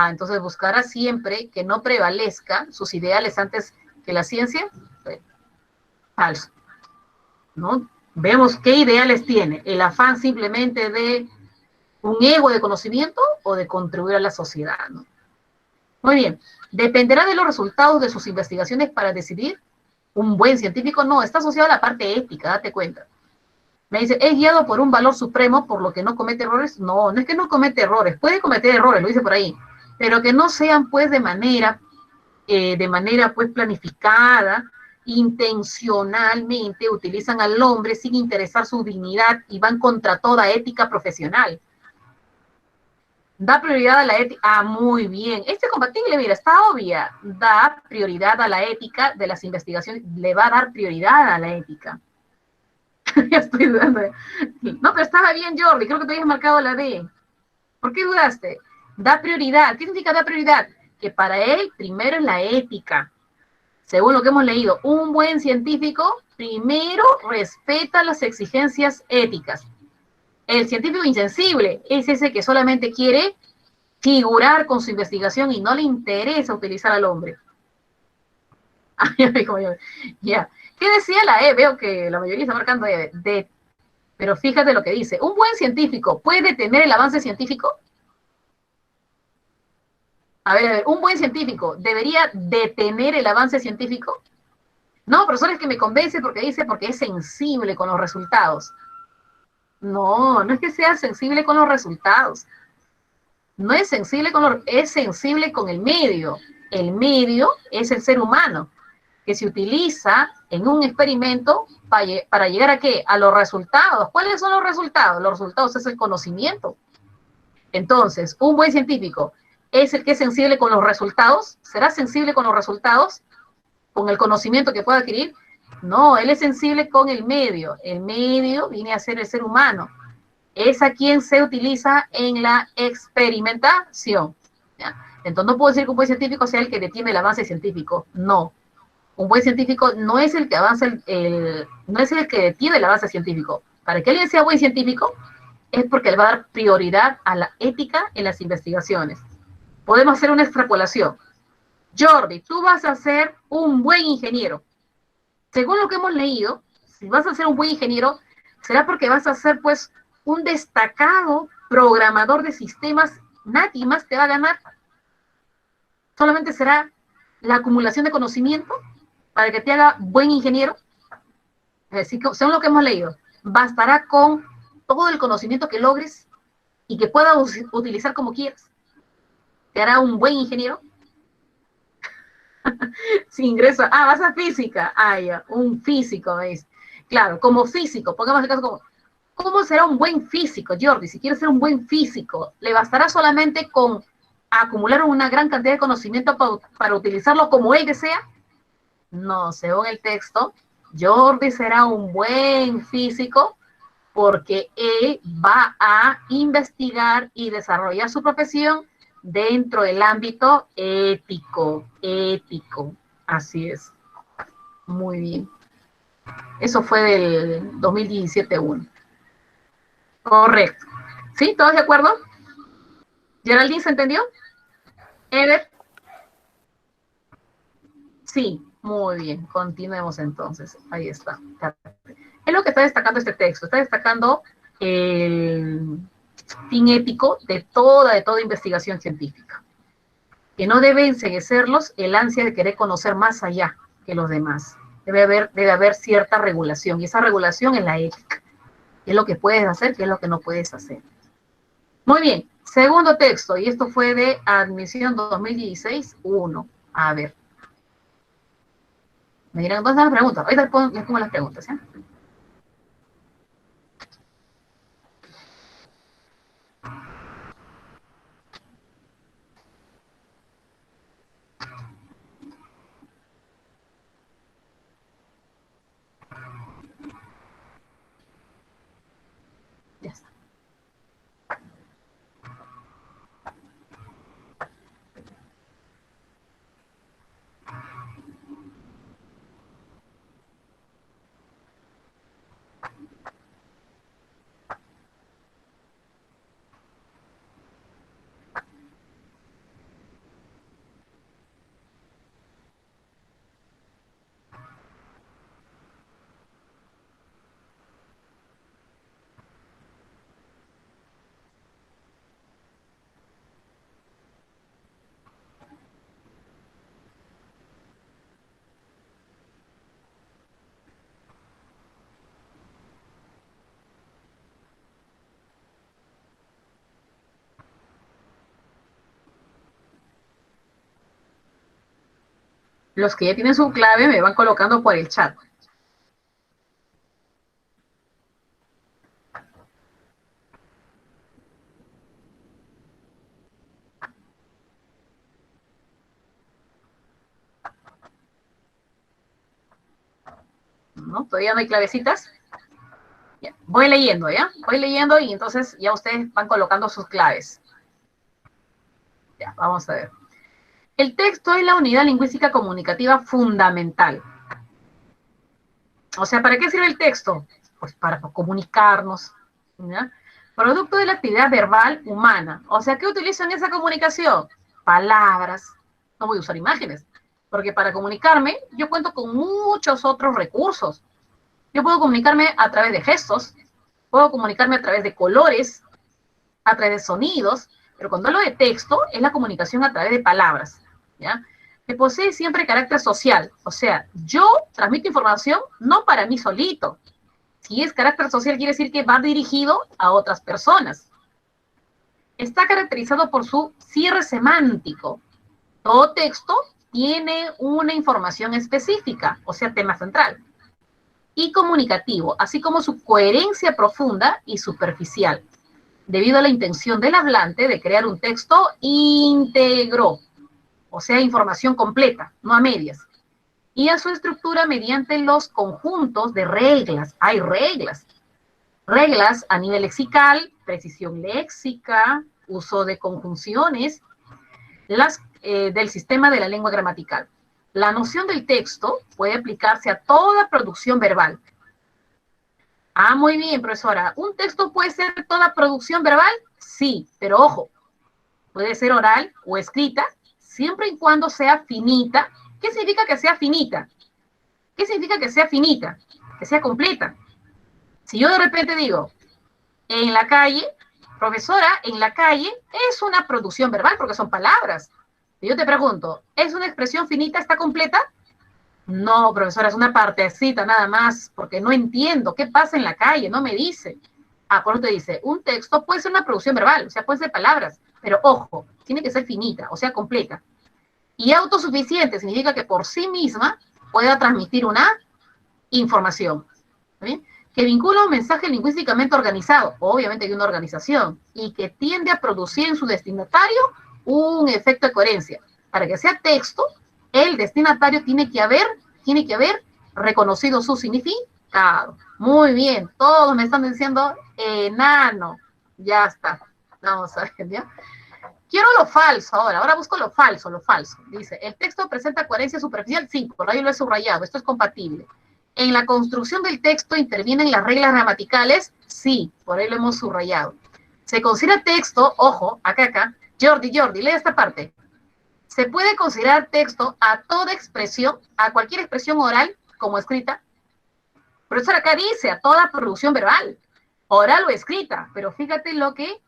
Entonces buscará siempre que no prevalezca sus ideales antes que la ciencia. Falso, ¿no? Vemos qué ideales tiene, el afán simplemente de un ego de conocimiento o de contribuir a la sociedad, ¿no? Muy bien, dependerá de los resultados de sus investigaciones para decidir. Un buen científico no, está asociado a la parte ética, date cuenta. Me dice, ¿es guiado por un valor supremo por lo que no comete errores? No, no es que no comete errores, puede cometer errores, lo dice por ahí, pero que no sean pues de manera pues planificada, intencionalmente utilizan al hombre sin interesar su dignidad y van contra toda ética profesional. Da prioridad a la ética. Muy bien. Este es compatible, mira, está obvia. Da prioridad a la ética de las investigaciones. Le va a dar prioridad a la ética. Ya estoy dudando. No, pero estaba bien, Jordi. Creo que te habías marcado la D. ¿Por qué dudaste? Da prioridad. ¿Qué significa da prioridad? Que para él primero es la ética. Según lo que hemos leído, un buen científico primero respeta las exigencias éticas. El científico insensible es ese que solamente quiere figurar con su investigación y no le interesa utilizar al hombre. Ya. ¿Qué decía la E? Veo que la mayoría está marcando D. Pero fíjate lo que dice. ¿Un buen científico puede detener el avance científico? A ver, ¿un buen científico debería detener el avance científico? No, profesor, es que me convence porque es sensible con los resultados. No, no es que sea sensible con los resultados. No es sensible es sensible con el medio. El medio es el ser humano, que se utiliza en un experimento para llegar ¿a qué? A los resultados. ¿Cuáles son los resultados? Los resultados es el conocimiento. Entonces, un buen científico es el que es sensible con los resultados. ¿Será sensible con los resultados? ¿Con el conocimiento que pueda adquirir? No, él es sensible con el medio. El medio viene a ser el ser humano. Es a quien se utiliza en la experimentación. ¿Ya? Entonces no puedo decir que un buen científico sea el que detiene el avance científico. No. Un buen científico no es el que avanza no es el que detiene el avance científico. Para que alguien sea buen científico es porque le va a dar prioridad a la ética en las investigaciones. Podemos hacer una extrapolación. Jordi, tú vas a ser un buen ingeniero. Según lo que hemos leído, si vas a ser un buen ingeniero, será porque vas a ser, pues, un destacado programador de sistemas. Nadie más te va a ganar. Solamente será la acumulación de conocimiento para que te haga buen ingeniero. Así que, según lo que hemos leído, bastará con todo el conocimiento que logres y que puedas utilizar como quieras. Te hará un buen ingeniero. Si ingreso, vas a física. Ya, un físico, ¿ves? Claro, como físico, pongamos el caso como, ¿cómo será un buen físico, Jordi? Si quieres ser un buen físico, ¿le bastará solamente con acumular una gran cantidad de conocimiento para utilizarlo como él desea? No, según el texto, Jordi será un buen físico porque él va a investigar y desarrollar su profesión dentro del ámbito ético. Así es. Muy bien. Eso fue del 2017-1. Correcto. ¿Sí? ¿Todos de acuerdo? ¿Geraldine se entendió? ¿Ever? Sí, muy bien. Continuemos entonces. Ahí está. Es lo que está destacando este texto. Está destacando el fin ético de toda investigación científica. Que no debe enceguecerlos el ansia de querer conocer más allá que los demás. Debe haber cierta regulación. Y esa regulación es la ética. ¿Qué es lo que puedes hacer? ¿Qué es lo que no puedes hacer? Muy bien, segundo texto, y esto fue de admisión 2016-1. A ver. Me dirán, ¿dónde están las preguntas? Ahorita les pongo las preguntas, ¿eh? Los que ya tienen su clave me van colocando por el chat. ¿No? Todavía no hay clavecitas. Ya. Voy leyendo, ¿ya? Voy leyendo y entonces ya ustedes van colocando sus claves. Ya, vamos a ver. El texto es la unidad lingüística comunicativa fundamental. O sea, ¿para qué sirve el texto? Pues para comunicarnos, ¿ya? Producto de la actividad verbal humana. O sea, ¿qué utilizo en esa comunicación? Palabras. No voy a usar imágenes, porque para comunicarme yo cuento con muchos otros recursos. Yo puedo comunicarme a través de gestos, puedo comunicarme a través de colores, a través de sonidos, pero cuando hablo de texto es la comunicación a través de palabras, ¿ya? Que posee siempre carácter social, o sea, yo transmito información no para mí solito. Si es carácter social quiere decir que va dirigido a otras personas. Está caracterizado por su cierre semántico. Todo texto tiene una información específica, o sea, tema central, y comunicativo, así como su coherencia profunda y superficial, debido a la intención del hablante de crear un texto íntegro, o sea, información completa, no a medias, y a su estructura mediante los conjuntos de reglas. Hay reglas. Reglas a nivel lexical, precisión léxica, uso de conjunciones, las del sistema de la lengua gramatical. La noción del texto puede aplicarse a toda producción verbal. Ah, muy bien, profesora. ¿Un texto puede ser toda producción verbal? Sí, pero ojo, puede ser oral o escrita, siempre y cuando sea finita. ¿Qué significa que sea finita? ¿Qué significa que sea finita? Que sea completa. Si yo de repente digo, en la calle, profesora, en la calle es una producción verbal porque son palabras. Y yo te pregunto, ¿es una expresión finita, está completa? No, profesora, es una partecita nada más, porque no entiendo qué pasa en la calle, no me dice. Ah, por eso te dice, un texto puede ser una producción verbal, o sea, puede ser palabras, pero ojo, tiene que ser finita, o sea, completa. Y autosuficiente significa que por sí misma pueda transmitir una información, ¿bien? Que vincula un mensaje lingüísticamente organizado, obviamente hay una organización, y que tiende a producir en su destinatario un efecto de coherencia. Para que sea texto, el destinatario tiene que haber reconocido su significado. Muy bien, todos me están diciendo enano. Ya está. Vamos a ver, ¿ya? Quiero lo falso ahora busco lo falso. Dice, ¿el texto presenta coherencia superficial? Sí, por ahí lo he subrayado, esto es compatible. ¿En la construcción del texto intervienen las reglas gramaticales? Sí, por ahí lo hemos subrayado. ¿Se considera texto? Ojo, acá. Jordi, lee esta parte. ¿Se puede considerar texto a toda expresión, a cualquier expresión oral como escrita? Profesor, acá dice a toda producción verbal, oral o escrita, pero fíjate lo que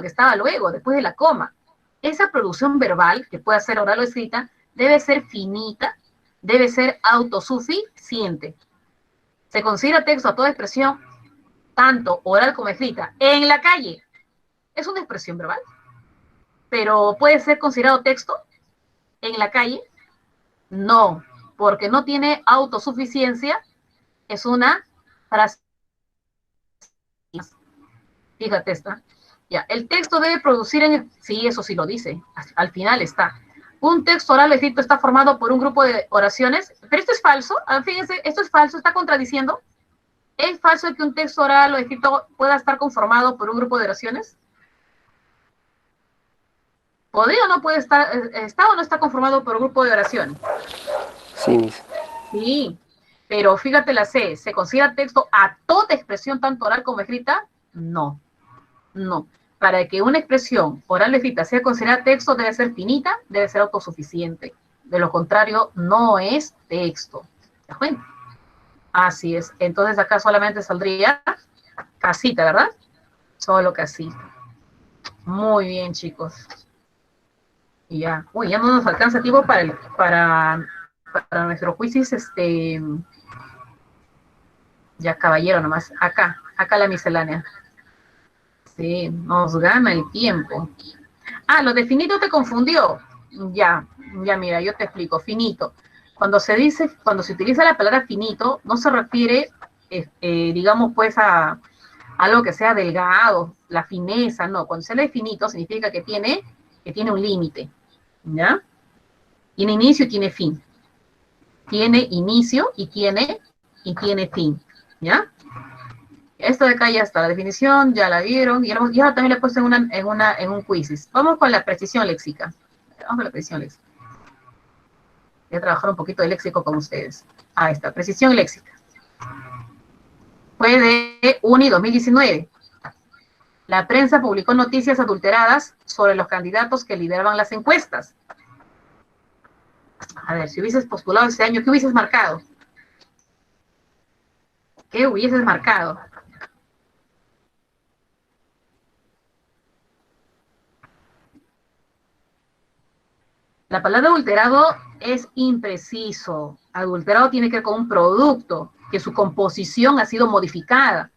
estaba luego, después de la coma. Esa producción verbal, que puede ser oral o escrita, debe ser finita, debe ser autosuficiente. Se considera texto a toda expresión, tanto oral como escrita. En la calle, ¿es una expresión verbal? Pero ¿puede ser considerado texto en la calle? No, porque no tiene autosuficiencia, es una frase. Fíjate esta. Ya, el texto debe producir sí, eso sí lo dice, al final está. Un texto oral escrito está formado por un grupo de oraciones, pero esto es falso, fíjense, esto es falso, está contradiciendo. ¿Es falso que un texto oral o escrito pueda estar conformado por un grupo de oraciones? ¿Podría o no puede estar, está o no está conformado por un grupo de oraciones? Sí, Miss. Sí, pero fíjate la C, ¿se considera texto a toda expresión, tanto oral como escrita? No. Para que una expresión oral o escrita sea considerada texto, debe ser finita, debe ser autosuficiente. De lo contrario, no es texto. ¿Te das cuenta? Así es. Entonces acá solamente saldría casita, ¿verdad? Solo casita. Muy bien, chicos. Y ya. Uy, ya no nos alcanza tiempo para nuestro quiz, ya caballero nomás. Acá la miscelánea. Sí, nos gana el tiempo. Ah, lo definido te confundió. Ya, Ya mira, yo te explico. Finito. Cuando se dice, cuando se utiliza la palabra finito, no se refiere, digamos, pues a algo que sea delgado, la fineza, no. Cuando se lee finito significa que tiene un límite, ¿ya? Tiene inicio y tiene fin. Tiene inicio y tiene fin, ¿ya? Esto de acá ya está, la definición, ya la vieron, y ya también le he puesto en un quizzes. Vamos con la precisión léxica. Vamos con la precisión léxica. Voy a trabajar un poquito de léxico con ustedes. Ahí está, precisión léxica. Fue de UNI 2019. La prensa publicó noticias adulteradas sobre los candidatos que lideraban las encuestas. A ver, si hubieses postulado ese año, ¿qué hubieses marcado? ¿Qué hubieses marcado? La palabra adulterado es impreciso. Adulterado tiene que ver con un producto, que su composición ha sido modificada.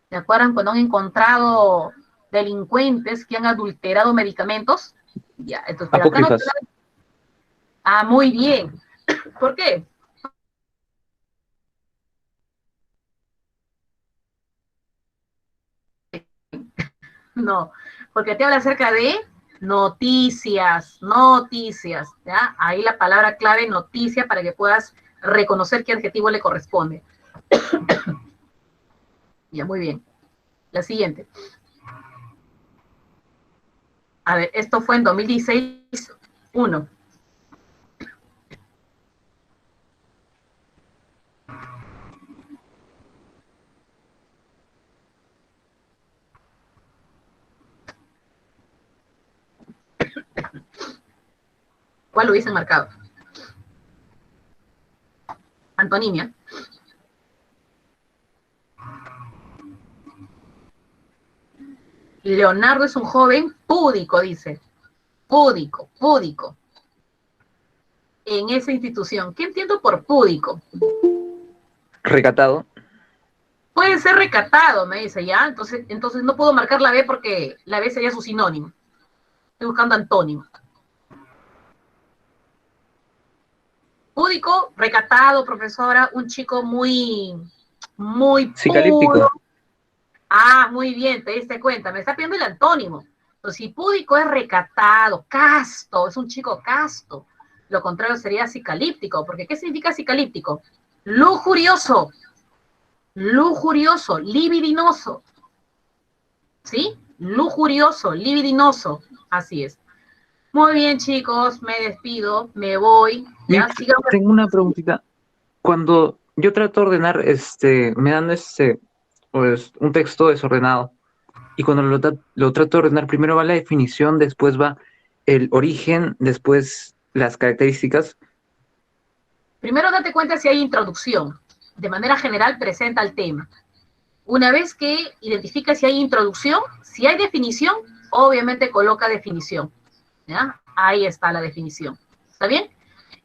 ¿Se acuerdan cuando han encontrado delincuentes que han adulterado medicamentos? Ya, entonces, pero acá no... Ah, muy bien. ¿Por qué? No, porque te habla acerca de noticias, ¿ya? Ahí la palabra clave noticia para que puedas reconocer qué adjetivo le corresponde. Ya, muy bien. La siguiente. A ver, esto fue en 2016, 1. ¿Cuál lo hubiesen marcado? Antonimia. Leonardo es un joven púdico, dice. Púdico. En esa institución. ¿Qué entiendo por púdico? Recatado. Puede ser recatado, me dice, ¿ya? Entonces no puedo marcar la B porque la B sería su sinónimo. Estoy buscando antónimo. Púdico, recatado, profesora, un chico muy Psicalíptico. puro. Ah, muy bien, te diste cuenta, me está pidiendo el antónimo. Entonces, si púdico es recatado, casto, es un chico casto. Lo contrario sería cicalíptico, porque ¿qué significa cicalíptico? Lujurioso, libidinoso. ¿Sí? Lujurioso, libidinoso. Así es. Muy bien, chicos, me despido, me voy. ¿Ya? Tengo una preguntita. Cuando yo trato de ordenar, me dan pues, un texto desordenado. Y cuando lo trato de ordenar, primero va la definición, después va el origen, después las características. Primero date cuenta si hay introducción. De manera general presenta el tema. Una vez que identifica si hay introducción, si hay definición, obviamente coloca definición. ¿Ya? Ahí está la definición. ¿Está bien?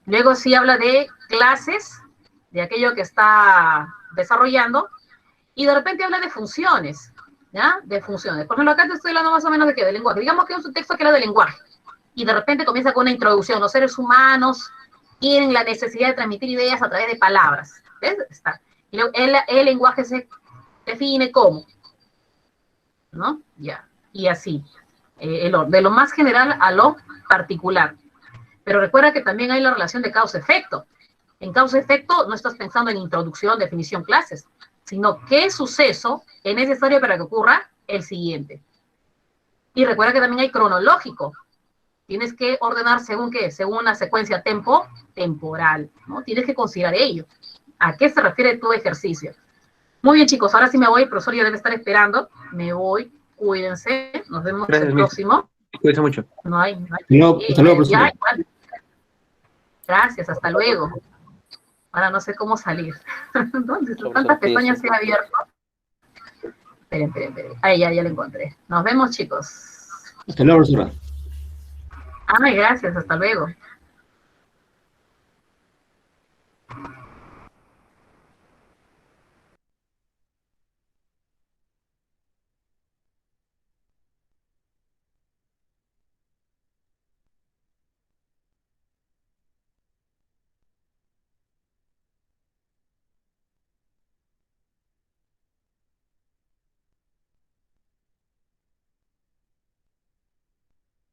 Luego sí habla de clases, de aquello que está desarrollando, y de repente habla de funciones, ¿ya? De funciones. Por ejemplo, acá te estoy hablando más o menos de qué, de lenguaje. Digamos que es un texto que habla de lenguaje, y de repente comienza con una introducción. Los seres humanos tienen la necesidad de transmitir ideas a través de palabras. ¿Ves? Está. Y luego el lenguaje se define como, ¿no? Ya. Y así. De lo más general a lo particular. Pero recuerda que también hay la relación de causa-efecto. En causa-efecto no estás pensando en introducción, definición, clases, sino qué suceso es necesario para que ocurra el siguiente. Y recuerda que también hay cronológico. Tienes que ordenar según qué, según una secuencia temporal, ¿no? Tienes que considerar ello. ¿A qué se refiere tu ejercicio? Muy bien, chicos, ahora sí me voy, el profesor ya debe estar esperando. Me voy, cuídense, nos vemos el próximo. Cuídense mucho. No hay hasta luego, profesor. Gracias, hasta luego. Ahora no sé cómo salir. ¿Dónde están tantas pestañas se han abierto? Esperen. Ahí ya lo encontré. Nos vemos, chicos. Hasta luego, profesora. Ay, gracias, hasta luego.